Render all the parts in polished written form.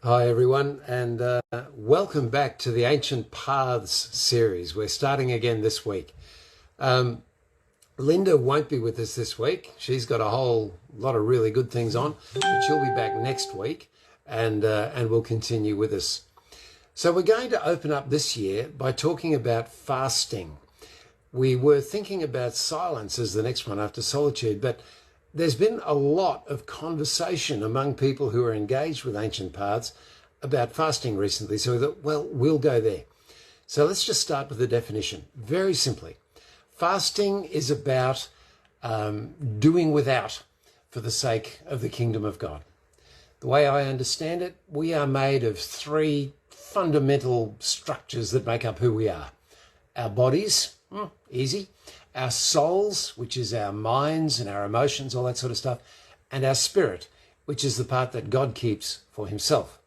Hi, everyone, and welcome back to the Ancient Paths series. We're starting again this week. Linda won't be with us this week. She's got a whole lot of really good things on, but she'll be back next week and will continue with us. So we're going to open up this year by talking about fasting. We were thinking about silence as the next one after solitude, but there's been a lot of conversation among people who are engaged with ancient paths about fasting recently. So we thought, well, we'll go there. So let's just start with the definition. Very simply, fasting is about doing without for the sake of the kingdom of God. The way I understand it, we are made of three fundamental structures that make up who we are. Our bodies, easy. Our souls, which is our minds and our emotions, all that sort of stuff, and our spirit, which is the part that God keeps for himself.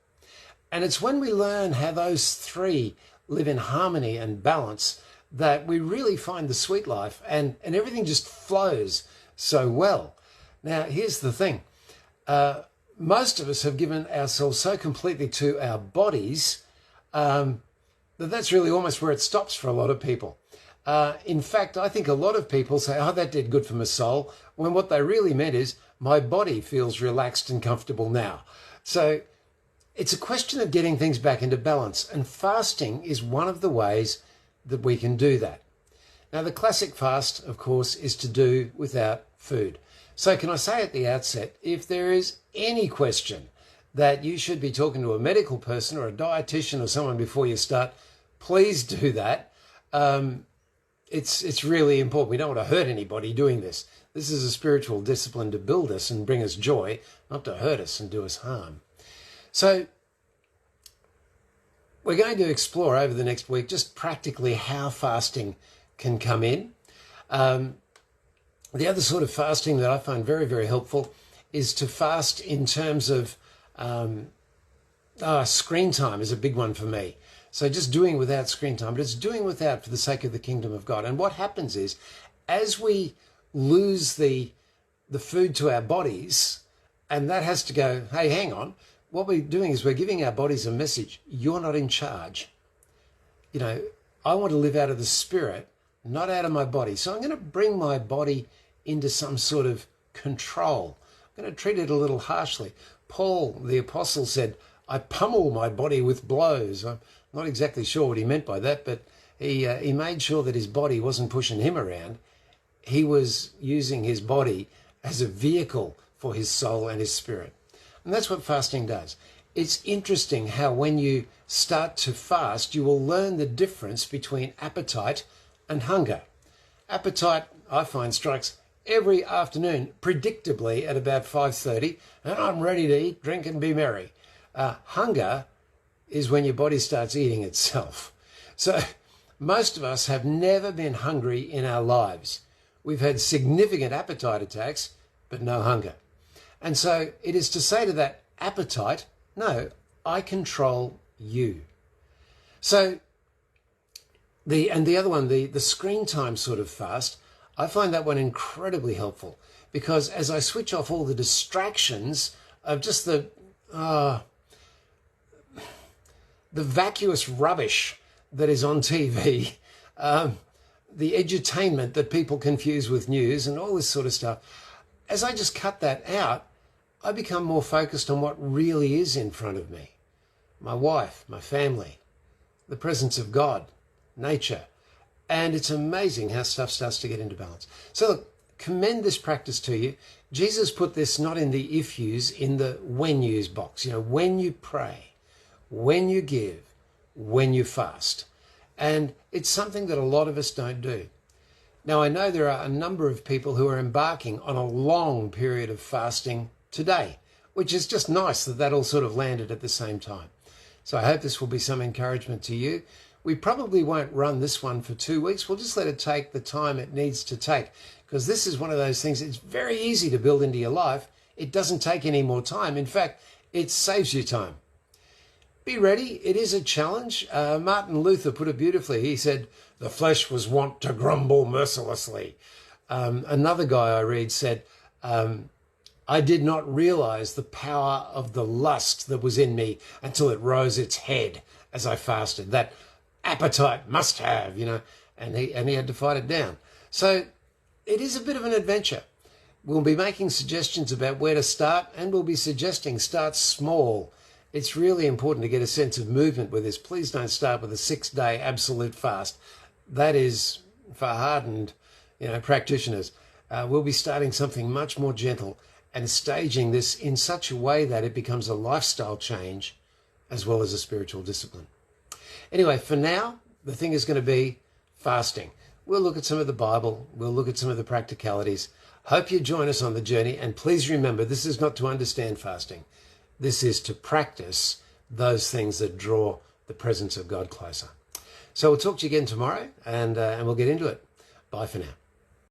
And it's when we learn how those three live in harmony and balance that we really find the sweet life and everything just flows so well. Now, here's the thing. Most of us have given ourselves so completely to our bodies that's really almost where it stops for a lot of people. In fact, I think a lot of people say, oh, that did good for my soul, when what they really meant is, my body feels relaxed and comfortable now. So it's a question of getting things back into balance, and fasting is one of the ways that we can do that. Now, the classic fast, of course, is to do without food. So can I say at the outset, if there is any question that you should be talking to a medical person or a dietitian or someone before you start, please do that. It's really important. We don't want to hurt anybody doing this. This is a spiritual discipline to build us and bring us joy, not to hurt us and do us harm. So we're going to explore over the next week just practically how fasting can come in. The other sort of fasting that I find very, very helpful is to fast in terms of screen time is a big one for me. So just doing without screen time, but it's doing without for the sake of the kingdom of God. And what happens is, as we lose the food to our bodies, and that has to go, hey, hang on, what we're doing is we're giving our bodies a message. You're not in charge. You know, I want to live out of the spirit, not out of my body. So I'm going to bring my body into some sort of control. I'm going to treat it a little harshly. Paul, the apostle, said, I pummel my body with blows. I'm not exactly sure what he meant by that, but he made sure that his body wasn't pushing him around. He was using his body as a vehicle for his soul and his spirit. And that's what fasting does. It's interesting how when you start to fast, you will learn the difference between appetite and hunger. Appetite, I find, strikes every afternoon, predictably at about 5:30, and I'm ready to eat, drink, and be merry. Hunger is when your body starts eating itself. So most of us have never been hungry in our lives. We've had significant appetite attacks, but no hunger. And so it is to say to that appetite, no, I control you. So the other one, the screen time sort of fast, I find that one incredibly helpful, because as I switch off all the distractions of just the vacuous rubbish that is on TV, the edutainment that people confuse with news and all this sort of stuff, as I just cut that out, I become more focused on what really is in front of me. My wife, my family, the presence of God, nature. And it's amazing how stuff starts to get into balance. So look, commend this practice to you. Jesus put this not in the if yous, in the when yous box. You know, when you pray, when you give, when you fast. And it's something that a lot of us don't do. Now, I know there are a number of people who are embarking on a long period of fasting today, which is just nice that all sort of landed at the same time. So I hope this will be some encouragement to you. We probably won't run this one for 2 weeks. We'll just let it take the time it needs to take, because this is one of those things, it's very easy to build into your life. It doesn't take any more time. In fact, it saves you time. Be ready. It is a challenge. Martin Luther put it beautifully. He said, the flesh was wont to grumble mercilessly. Another guy I read said, I did not realize the power of the lust that was in me until it rose its head as I fasted. That appetite, must have, and he had to fight it down. So it is a bit of an adventure. We'll be making suggestions about where to start, and we'll be suggesting start small. It's really important to get a sense of movement with this. Please don't start with a 6-day absolute fast. That is for hardened, practitioners. We'll be starting something much more gentle and staging this in such a way that it becomes a lifestyle change as well as a spiritual discipline. Anyway, for now, the thing is going to be fasting. We'll look at some of the Bible. We'll look at some of the practicalities. Hope you join us on the journey. And please remember, this is not to understand fasting. This is to practice those things that draw the presence of God closer. So we'll talk to you again tomorrow, and we'll get into it. Bye for now.